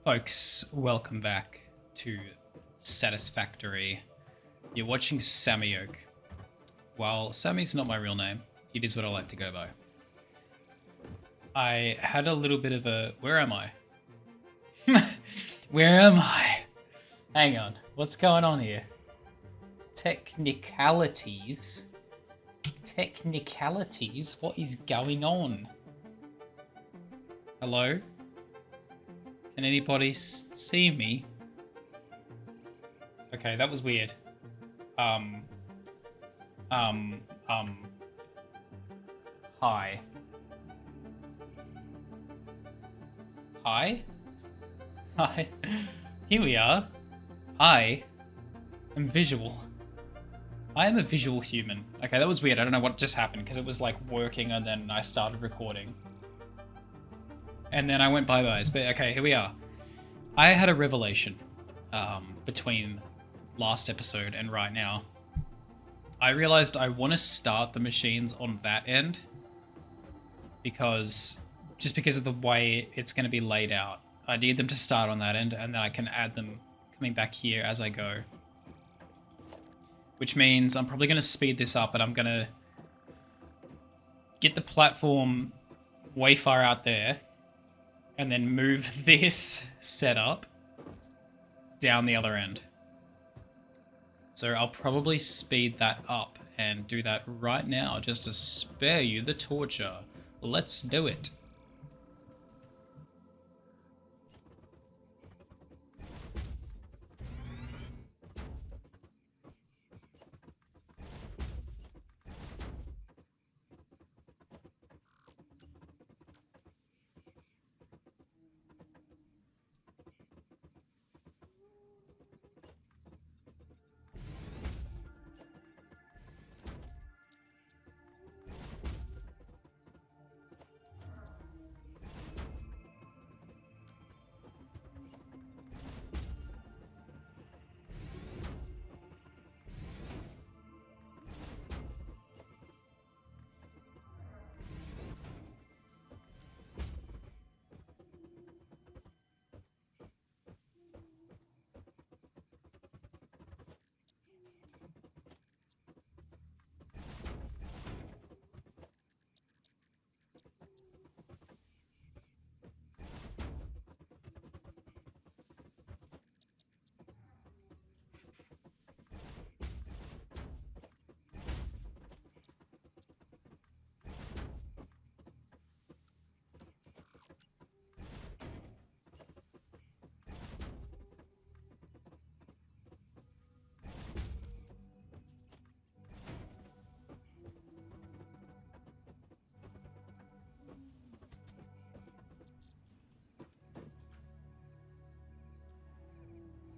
Folks, welcome back to Satisfactory. You're watching Sammy Oak. While Sammy's not my real name, it is what I like to go by. I had a little bit of a... Where am I? Where am I? Hang on, what's going on here? Technicalities? Technicalities? What is going on? Hello? Can anybody see me? Okay, that was weird. Hi. Hi? Hi. Here we are. I am visual. I am a visual human. Okay, that was weird. I don't know what just happened because it was like working and then I started recording. And then I went bye-byes, but okay, here we are. I had a revelation between last episode and right now. I realized I want to start the machines on that end because of the way it's going to be laid out. I need them to start on that end and then I can add them coming back here as I go. Which means I'm probably going to speed this up and I'm going to get the platform way far out there and then move this setup down the other end. So I'll probably speed that up and do that right now just to spare you the torture. Let's do it.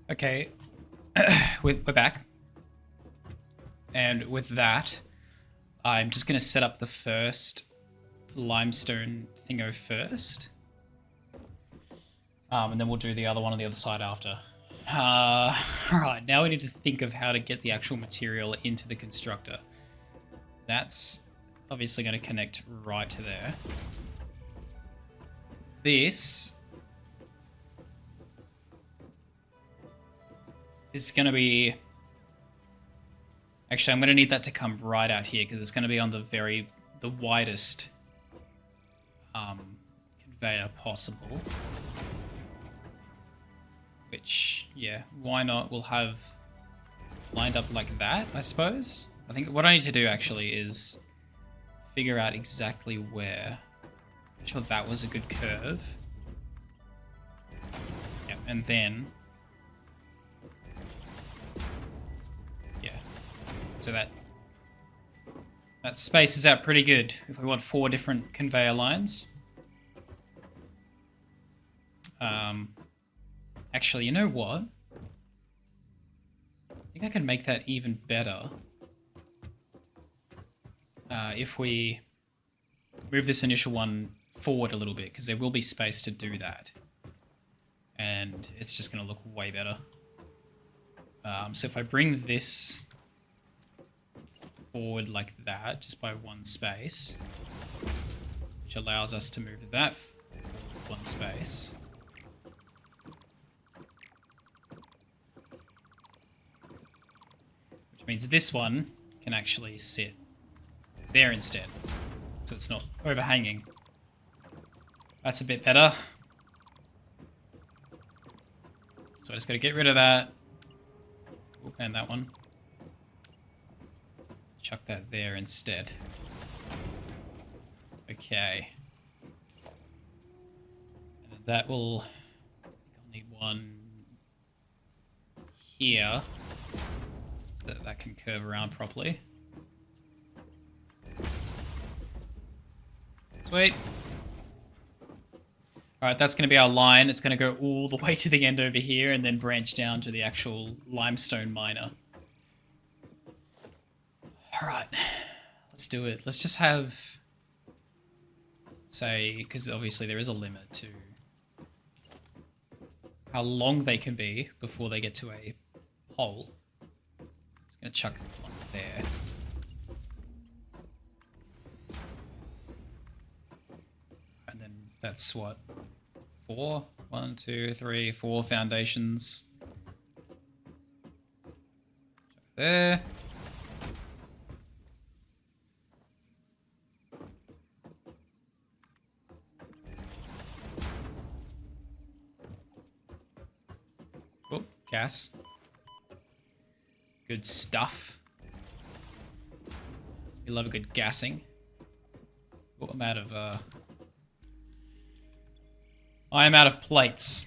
Okay, we're back. And with that, I'm just going to set up the first limestone thingo first. And then we'll do the other one on the other side after. Alright, now we need to think of how to get the actual material into the constructor. That's obviously going to connect right to there. This is going to be... Actually, I'm going to need that to come right out here because it's going to be on the widest conveyor possible. Which, yeah, why not? We'll have lined up like that, I suppose. I think what I need to do actually is figure out exactly where. I'm sure that was a good curve. Yeah, and then... So that spaces out pretty good if we want 4 different conveyor lines. Actually, you know what? I think I can make that even better if we move this initial one forward a little bit, because there will be space to do that. And it's just going to look way better. So if I bring this forward like that, just by 1 space, which allows us to move that 1 space. means this one can actually sit there instead. So it's not overhanging. That's a bit better. So I just got to get rid of that. Ooh, and that one. Chuck that there instead. Okay. And that will... I'll need one here. So that that can curve around properly. Sweet. Alright, that's going to be our line. It's going to go all the way to the end over here and then branch down to the actual limestone miner. Alright, let's do it. Let's just have, say, because obviously there is a limit to how long they can be before they get to a hole. Just going to chuck one there. And then that's what? 4? 1, 2, 3, 4 foundations. There. Oh, gas. Good stuff. You love a good gassing. Oh, I'm out of, I am out of plates.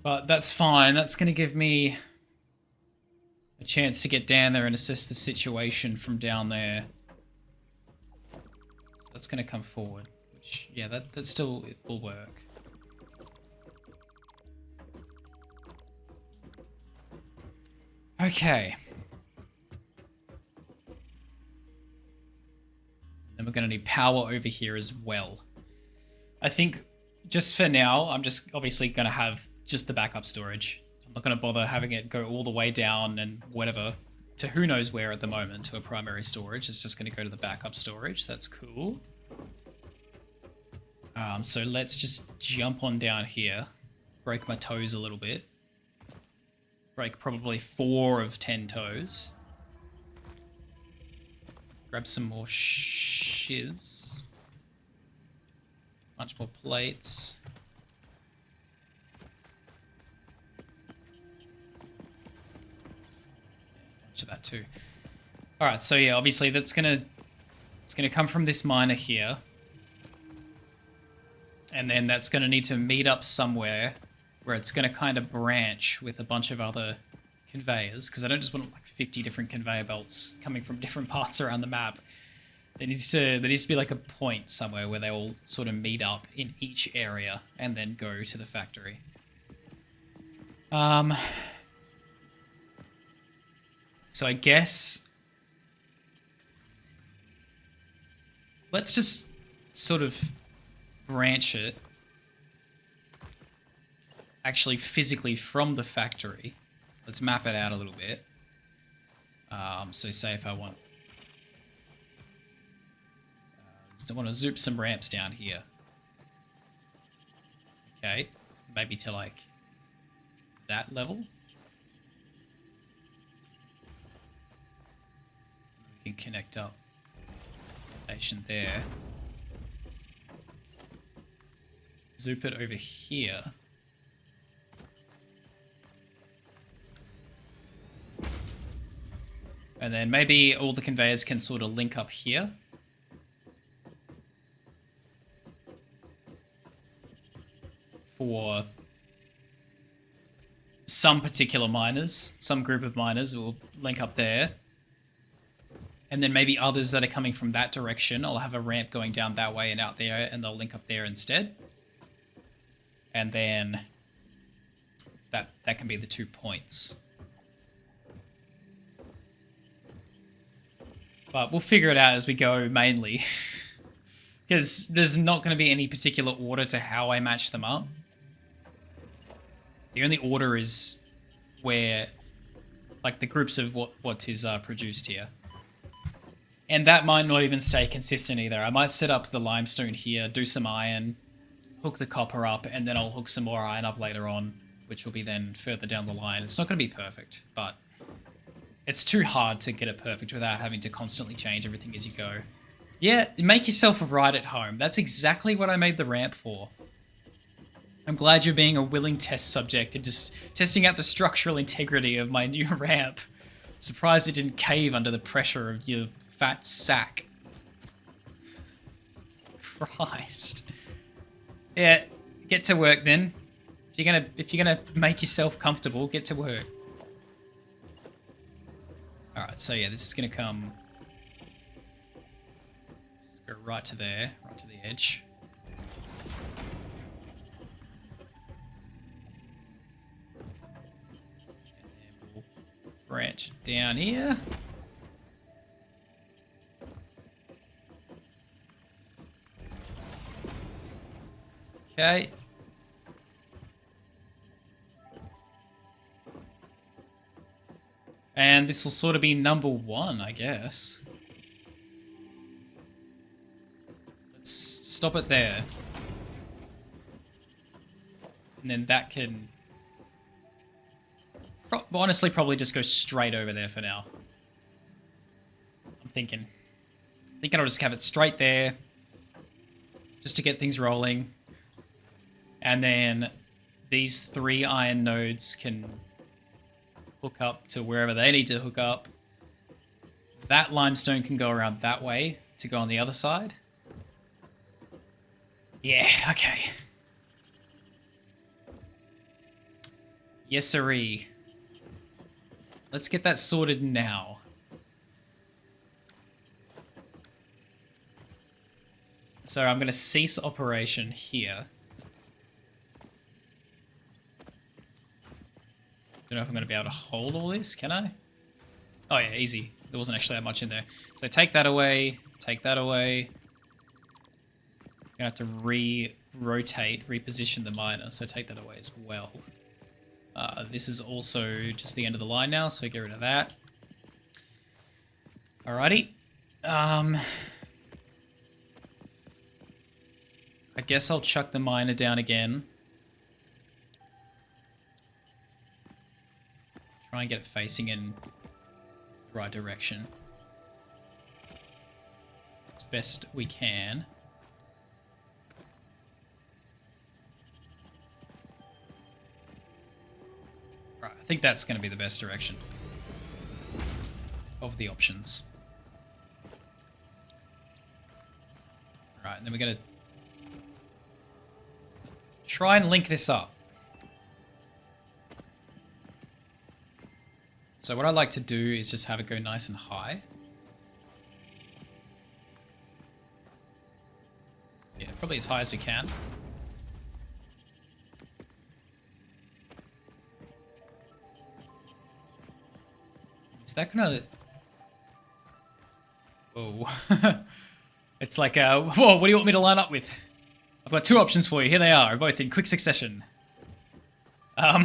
But that's fine. That's going to give me a chance to get down there and assess the situation from down there. That's going to come forward. Which, yeah, that still will work. Okay. Then we're going to need power over here as well. I think just for now, I'm just obviously going to have just the backup storage. I'm not going to bother having it go all the way down and whatever to who knows where at the moment to a primary storage. It's just going to go to the backup storage. That's cool. So let's just jump on down here. Break my toes a little bit. Break probably 4 of 10 toes. Grab some more shiz. Bunch more plates. Bunch of that too. Alright, so yeah, obviously it's gonna come from this miner here. And then that's gonna need to meet up somewhere where it's gonna kind of branch with a bunch of other conveyors, because I don't just want like 50 different conveyor belts coming from different parts around the map. There needs to be like a point somewhere where they all sort of meet up in each area and then go to the factory. So I guess let's just sort of branch it actually physically from the factory. Let's map it out a little bit. So say if I want I want to zoop some ramps down here. Okay, maybe to like that level. We can connect up station there. Zoop it over here. And then maybe all the conveyors can sort of link up here. For some particular miners, some group of miners will link up there. And then maybe others that are coming from that direction, I'll have a ramp going down that way and out there, and they'll link up there instead. And then that can be the 2 points. But we'll figure it out as we go, mainly. Because there's not going to be any particular order to how I match them up. The only order is where, like, the groups of what is produced here. And that might not even stay consistent either. I might set up the limestone here, do some iron, hook the copper up, and then I'll hook some more iron up later on, which will be then further down the line. It's not going to be perfect, but It's too hard to get it perfect without having to constantly change everything as you go. Yeah, make yourself right at home. That's exactly what I made the ramp for. I'm glad you're being a willing test subject and just testing out the structural integrity of my new ramp. Surprised it didn't cave under the pressure of your fat sack. Christ. Yeah, get to work then. If you're gonna make yourself comfortable, get to work. Alright, so yeah, this is gonna come. Just go right to there, right to the edge. And then we'll branch it down here. Okay. And this will sort of be number 1, I guess. Let's stop it there. And then that can... honestly, probably just go straight over there for now. I'm thinking I'll just have it straight there. Just to get things rolling. And then these 3 iron nodes can hook up to wherever they need to hook up. That limestone can go around that way to go on the other side. Yeah, okay. Yes, sirree. Let's get that sorted now. So I'm going to cease operation here. Don't know if I'm going to be able to hold all this, can I? Oh yeah, easy. There wasn't actually that much in there. So take that away, take that away. I'm going to have to re-rotate, reposition the miner, so take that away as well. This is also just the end of the line now, so get rid of that. Alrighty. I guess I'll chuck the miner down again. Try and get it facing in the right direction. As best we can. Right, I think that's going to be the best direction of the options. Right, and then we're going to try and link this up. So what I like to do is just have it go nice and high. Yeah, probably as high as we can. Is that gonna... Whoa. It's like, whoa, what do you want me to line up with? I've got 2 options for you. Here they are, both in quick succession. Oh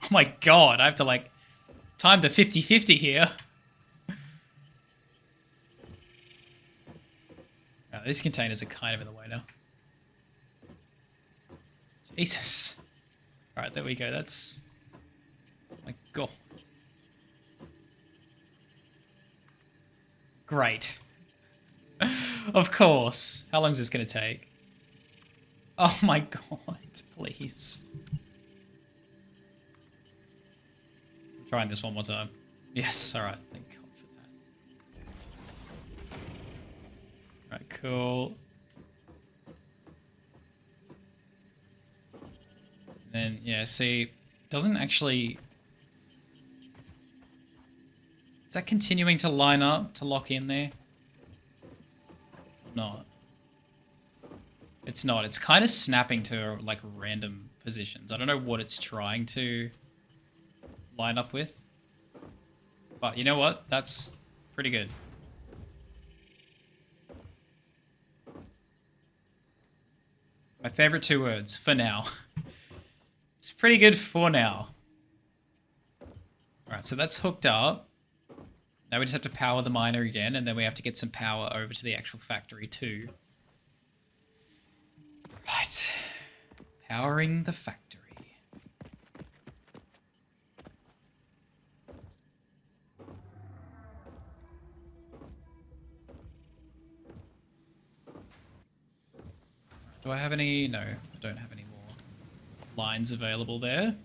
my god, I have to like... time the 50-50 here. These containers are kind of in the way now. Jesus. Alright, there we go. That's... oh my god. Great. Of course. How long is this going to take? Oh my god, please. I'm trying this one more time. Yes, alright. Thank god for that. Alright, cool. And then, yeah, see, doesn't actually... is that continuing to line up, to lock in there? Not. It's not. It's kind of snapping to, like, random positions. I don't know what it's trying to line up with. But you know what? That's pretty good. My favorite 2 words, for now. It's pretty good for now. Alright, so that's hooked up. Now we just have to power the miner again, and then we have to get some power over to the actual factory too. Right. Powering the factory. Do I have any? No, I don't have any more lines available there.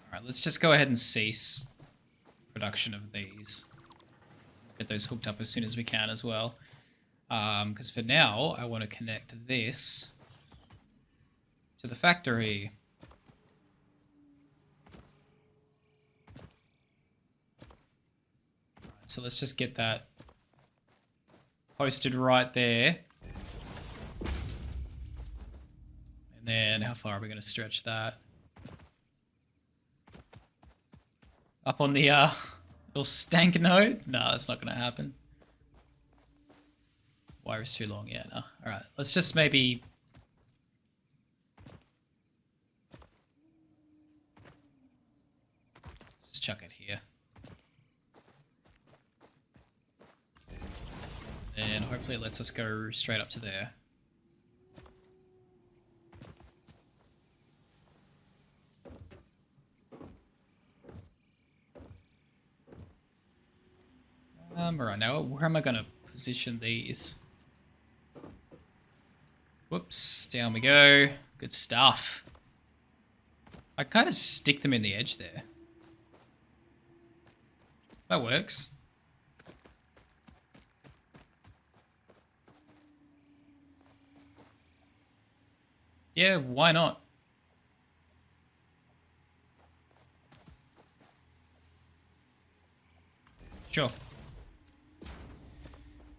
Alright, let's just go ahead and cease production of these. Get those hooked up as soon as we can as well. Because for now, I want to connect this to the factory. Alright, so let's just get that posted right there. And then how far are we going to stretch that? Up on the little stank node? No, that's not going to happen. Wire is too long. Yeah, no. Alright, let's just maybe... Just chuck it here. And hopefully it lets us go straight up to there. Alright, now where am I going to position these? Whoops, down we go. Good stuff. I kind of stick them in the edge there. That works. Yeah, why not? Sure.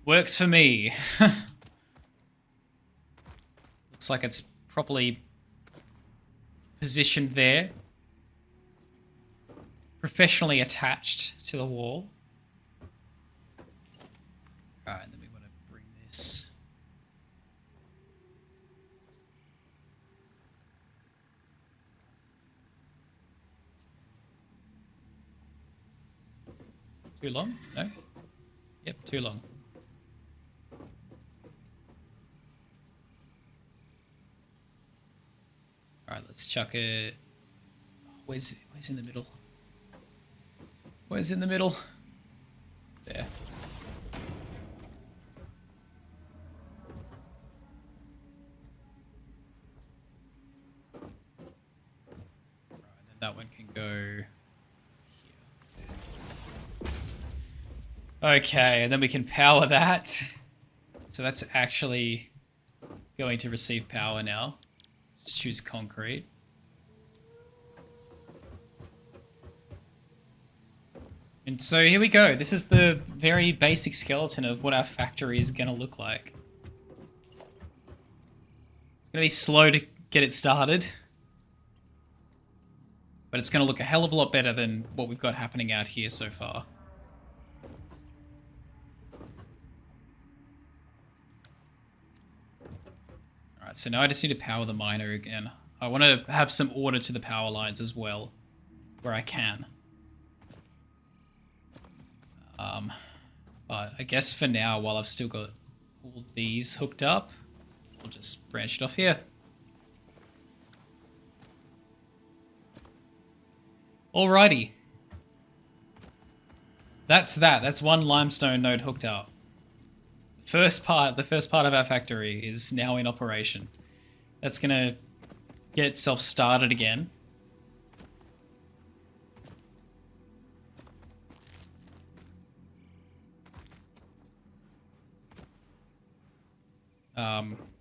Works for me. Looks like it's properly positioned there. Professionally attached to the wall. Alright, then we want to bring this. Too long? No? Yep, too long. Alright, let's chuck it. Where's in the middle? Where's in the middle? There. Alright, then that one can go here. Okay, and then we can power that. So that's actually going to receive power now. Let's choose concrete. And so here we go. This is the very basic skeleton of what our factory is going to look like. It's going to be slow to get it started. But it's going to look a hell of a lot better than what we've got happening out here so far. Alright, so now I just need to power the miner again. I want to have some order to the power lines as well, where I can. But I guess for now, while I've still got all these hooked up, we'll just branch it off here. Alrighty. That's that. That's one limestone node hooked up. The first part of our factory is now in operation. That's gonna get itself started again.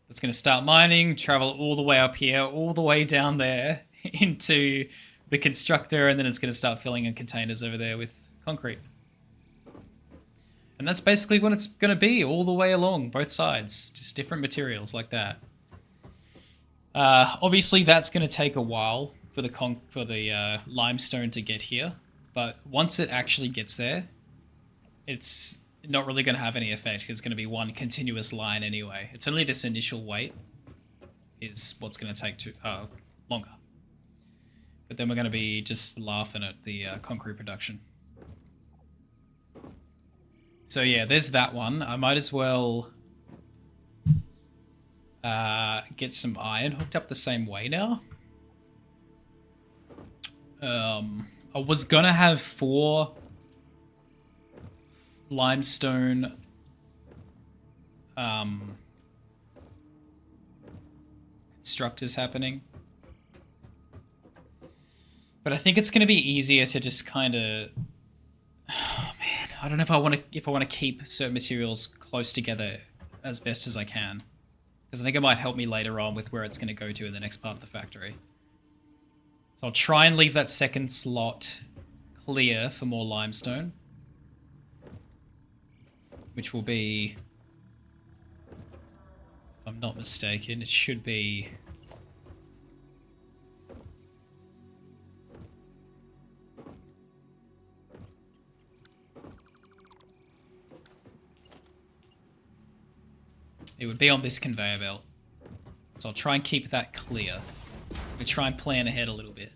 It's going to start mining, travel all the way up here, all the way down there into the constructor, and then it's going to start filling in containers over there with concrete. And that's basically what it's going to be all the way along, both sides. Just different materials like that. Obviously, that's going to take a while for the limestone to get here. But once it actually gets there, it's not really going to have any effect. It's going to be one continuous line anyway. It's only this initial wait is what's going to take longer. But then we're going to be just laughing at the concrete production. So yeah, there's that one. I might as well get some iron hooked up the same way now. I was going to have four limestone constructors happening. But I think it's going to be easier to just kind of... Oh man, I don't know if I want to keep certain materials close together as best as I can. Because I think it might help me later on with where it's going to go to in the next part of the factory. So I'll try and leave that second slot clear for more limestone. Which will be... If I'm not mistaken, it should be... It would be on this conveyor belt. So I'll try and keep that clear. I'm going to try and plan ahead a little bit.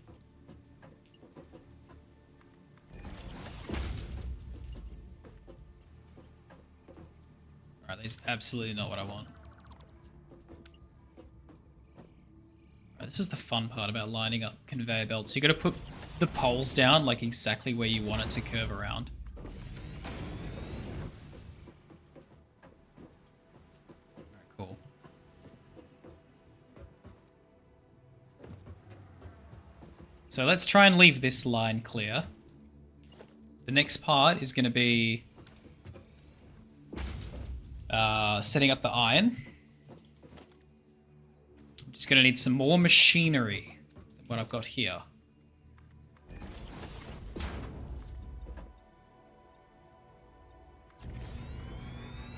Alright, that's absolutely not what I want. Right, this is the fun part about lining up conveyor belts. You got to put the poles down like exactly where you want it to curve around. So let's try and leave this line clear. The next part is going to be setting up the iron. I'm just going to need some more machinery than what I've got here.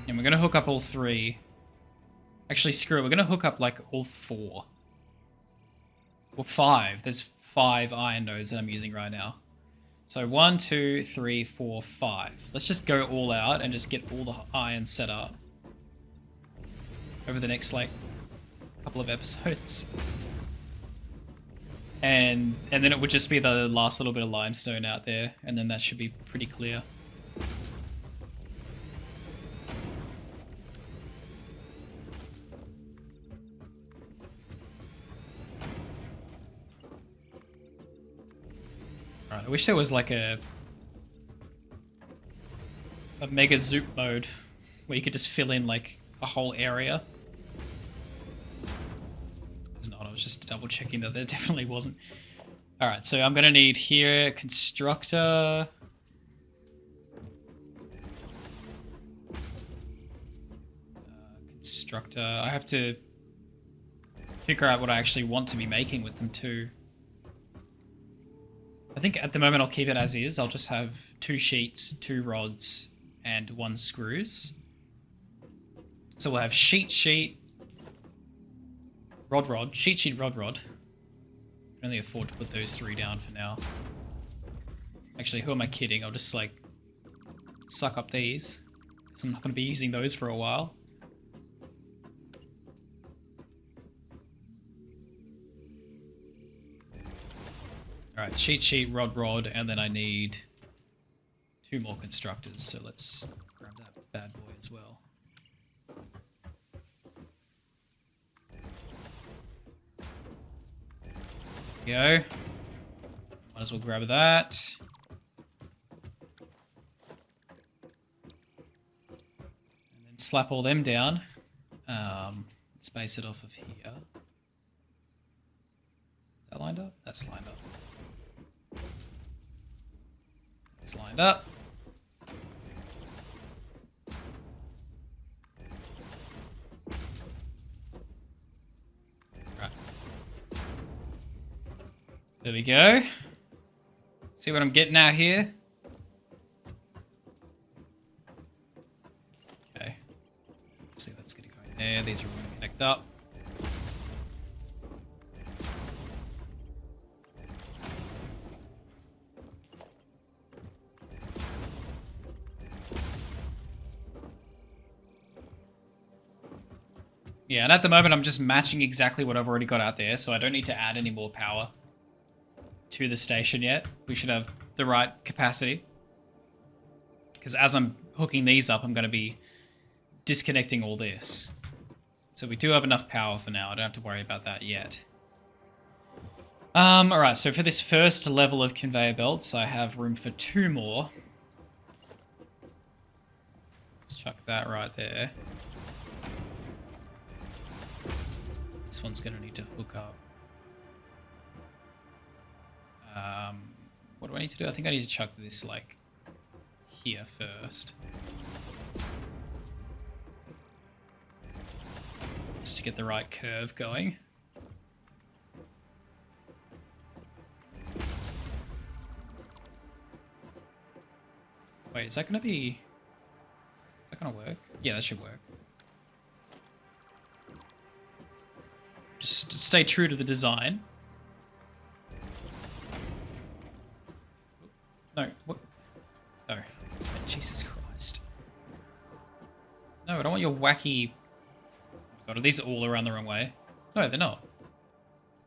And we're going to hook up all three. Actually, screw it. We're going to hook up like all four. Or five. There's 5 iron nodes that I'm using right now. So 1, 2, 3, 4, 5. Let's just go all out and just get all the iron set up over the next like couple of episodes. And then it would just be the last little bit of limestone out there, and then that should be pretty clear. I wish there was like a mega zoop mode where you could just fill in like a whole area. There's not. I was just double checking that there definitely wasn't. All right, so I'm gonna need here constructor. Constructor. I have to figure out what I actually want to be making with them too. I think at the moment I'll keep it as is. I'll just have 2 sheets, 2 rods, and 1 screws. So we'll have sheet, rod, sheet, rod. I can only afford to put those 3 down for now. Actually, who am I kidding? I'll just like suck up these, because I'm not going to be using those for a while. Alright, sheet, rod, and then I need 2 more constructors, so let's grab that bad boy as well. There we go. Might as well grab that. And then slap all them down. Let's base it off of here. Is that lined up? That's lined up. It's lined up. Right. There we go. See what I'm getting at here? Okay. See, that's gonna go in there. These are all gonna connect up. Yeah, and at the moment I'm just matching exactly what I've already got out there, so I don't need to add any more power to the station yet. We should have the right capacity. Because as I'm hooking these up, I'm going to be disconnecting all this. So we do have enough power for now. I don't have to worry about that yet. Alright, so for this first level of conveyor belts, I have room for 2 more. Let's chuck that right there. This one's going to need to hook up. What do I need to do? I think I need to chuck this, like, here first. Just to get the right curve going. Wait, is that going to be... Is that going to work? Yeah, that should work. Just stay true to the design. No, what? No. Jesus Christ. No, I don't want your wacky... God, are these all around the wrong way? No, they're not.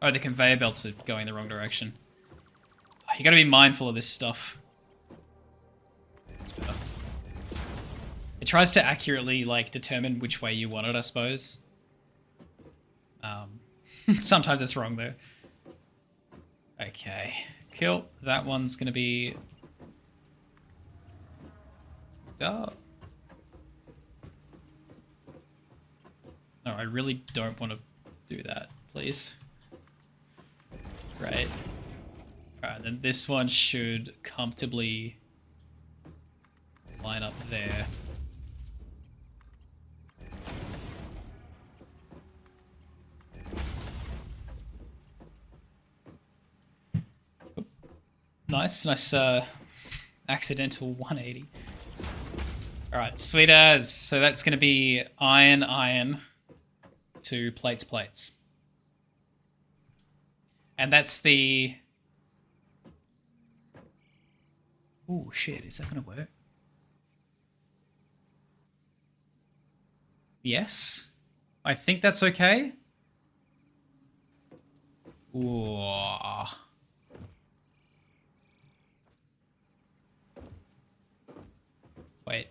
Oh, the conveyor belts are going the wrong direction. Oh, you gotta be mindful of this stuff. That's better. It tries to accurately, like, determine which way you want it, I suppose. Sometimes it's wrong, though. Okay. Cool. That one's gonna be... Oh. No, I really don't want to do that, please. Right. Alright, then this one should comfortably line up there. Nice, accidental 180. Alright, sweet as. So that's going to be iron to plates. And that's the... Oh shit, is that going to work? Yes? I think that's okay. Ooh. Wait.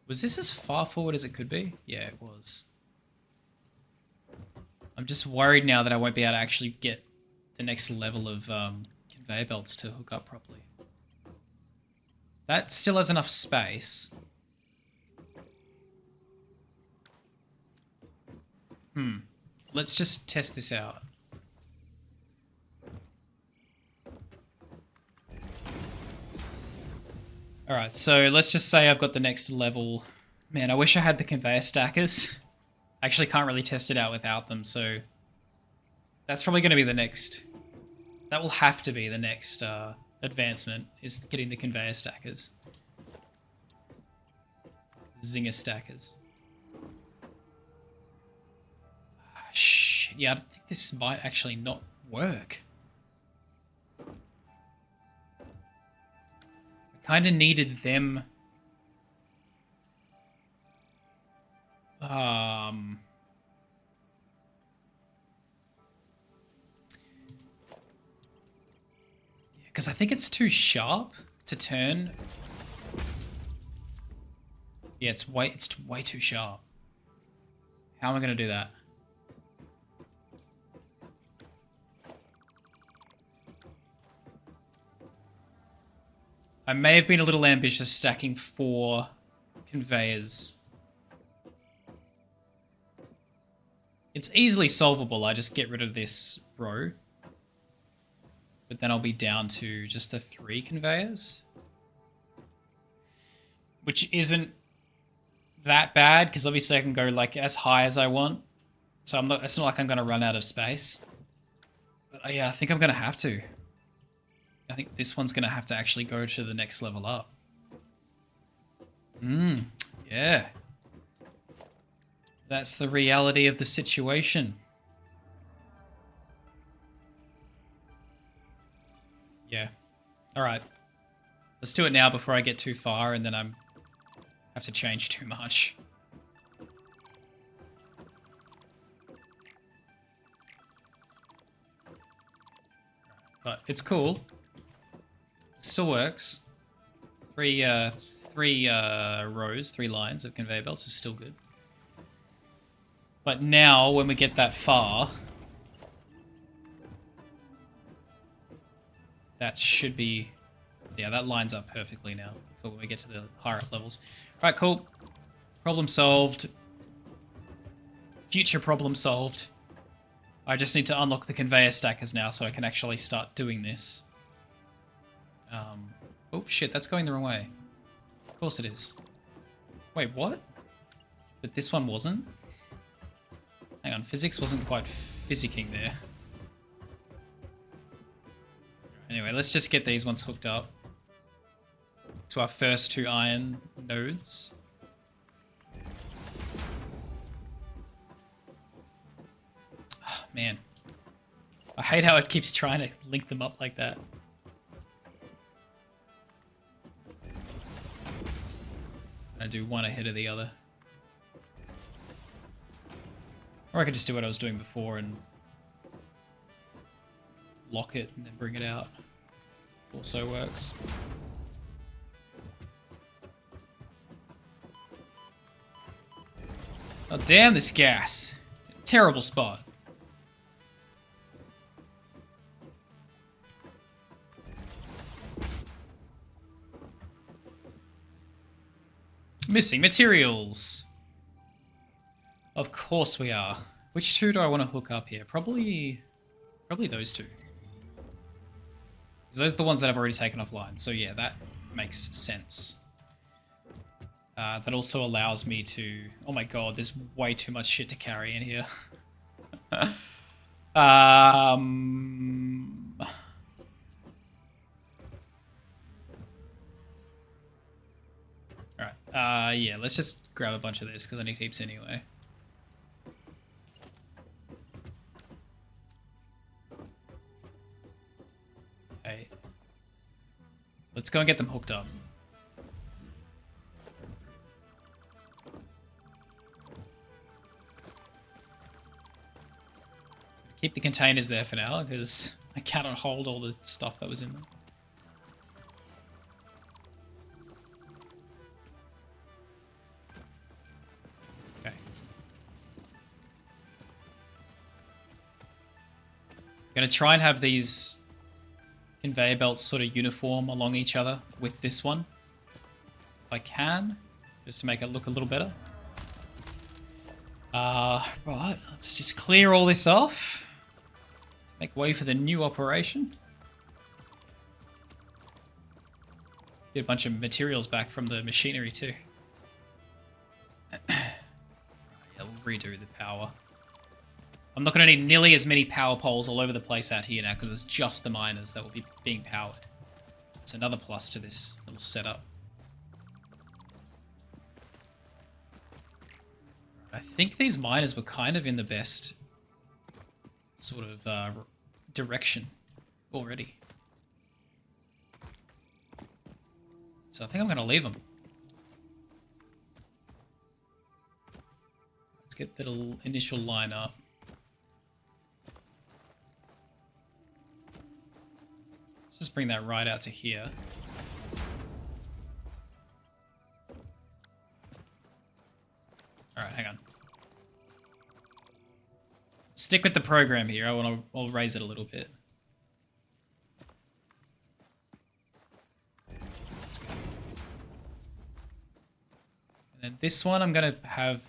Was this as far forward as it could be? Yeah, it was. I'm just worried now that I won't be able to actually get the next level of conveyor belts to hook up properly. That still has enough space. Let's just test this out. Alright, so let's just say I've got the next level. Man, I wish I had the conveyor stackers. I actually can't really test it out without them, so... That's probably going to be the next... That will have to be the next advancement, is getting the conveyor stackers. Zinger stackers. Shit, yeah, I think this might actually not work. Kind of needed them. Because I think it's too sharp to turn. Yeah, it's way too sharp. How am I going to do that? I may have been a little ambitious stacking 4 conveyors. It's easily solvable. I just get rid of this row. But then I'll be down to just the 3 conveyors. Which isn't that bad, because obviously I can go like as high as I want. So it's not like I'm going to run out of space. But yeah, I think I'm going to have to. I think this one's going to have to actually go to the next level up. Yeah. That's the reality of the situation. Yeah. Alright. Let's do it now before I get too far and then I have to change too much. But it's cool. Still works. 3 rows, 3 lines of conveyor belts is still good. But now, when we get that far, that should be... Yeah, that lines up perfectly now for when we get to the higher up levels. Alright, cool. Problem solved. Future problem solved. I just need to unlock the conveyor stackers now so I can actually start doing this. Oh shit, that's going the wrong way. Of course it is. Wait, what? But this one wasn't? Hang on, physics wasn't quite physicking there. Anyway, let's just get these ones hooked up to our first 2 iron nodes. Oh, man. I hate how it keeps trying to link them up like that. I do one ahead of the other. Or I could just do what I was doing before and lock it and then bring it out. Also works. Oh damn this gas. It's a terrible spot. Missing materials. Of course we are. Which 2 do I want to hook up here? Probably those 2. Because those are the ones that I've already taken offline. So yeah, that makes sense. That also allows me to... Oh my god, there's way too much shit to carry in here. Alright, yeah, let's just grab a bunch of this because I need heaps anyway. Okay. Let's go and get them hooked up. Keep the containers there for now because I cannot hold all the stuff that was in them. Okay. I'm going to try and have these conveyor belts sort of uniform along each other with this one. If I can, just to make it look a little better. Right, let's just clear all this off. Make way for the new operation. Get a bunch of materials back from the machinery too. Yeah, we'll redo the power. I'm not going to need nearly as many power poles all over the place out here now because it's just the miners that will be being powered. It's another plus to this little setup. I think these miners were kind of in the best sort of direction already. So I think I'm going to leave them. Let's get the little initial line up. Let's just bring that right out to here. Alright, hang on. Stick with the program here. I'll raise it a little bit. And then this one I'm going to have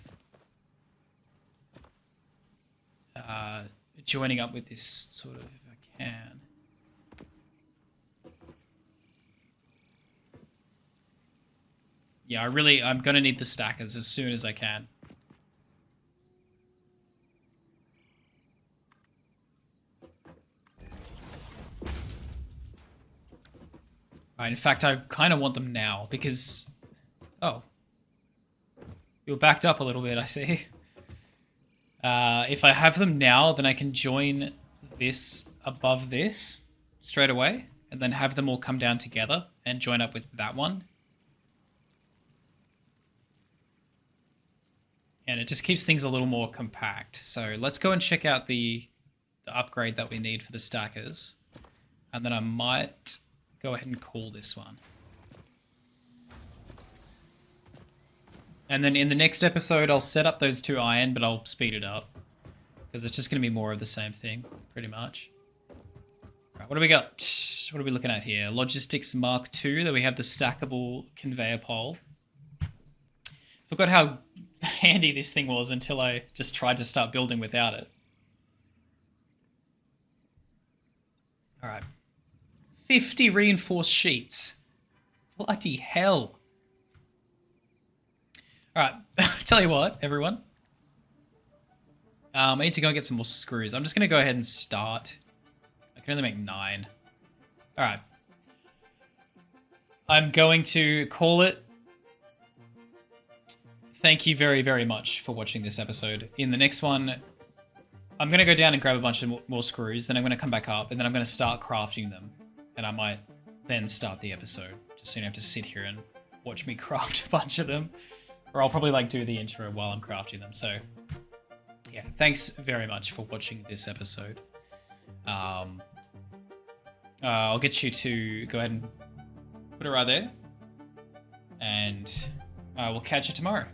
joining up with this sort of, if I can. Yeah, I'm going to need the stackers as soon as I can. Right, in fact, I kind of want them now because... Oh. You were backed up a little bit, I see. If I have them now, then I can join this above this straight away and then have them all come down together and join up with that one. And it just keeps things a little more compact. So let's go and check out the upgrade that we need for the stackers. And then I might go ahead and call this one. And then in the next episode, I'll set up those 2 iron, but I'll speed it up. Because it's just going to be more of the same thing, pretty much. Right, Right, what do we got? What are we looking at here? Logistics Mark II. That we have the stackable conveyor pole. Forgot how handy this thing was until I just tried to start building without it. All right. 50 reinforced sheets. Bloody hell. All right. Tell you what, everyone. I need to go and get some more screws. I'm just going to go ahead and start. I can only make 9. All right. I'm going to call it. Thank you very, very much for watching this episode. In the next one, I'm going to go down and grab a bunch of more screws. Then I'm going to come back up, and then I'm going to start crafting them. And I might then start the episode, just so you don't have to sit here and watch me craft a bunch of them. Or I'll probably like do the intro while I'm crafting them. So yeah, thanks very much for watching this episode. I'll get you to go ahead and put it right there. And we'll catch you tomorrow.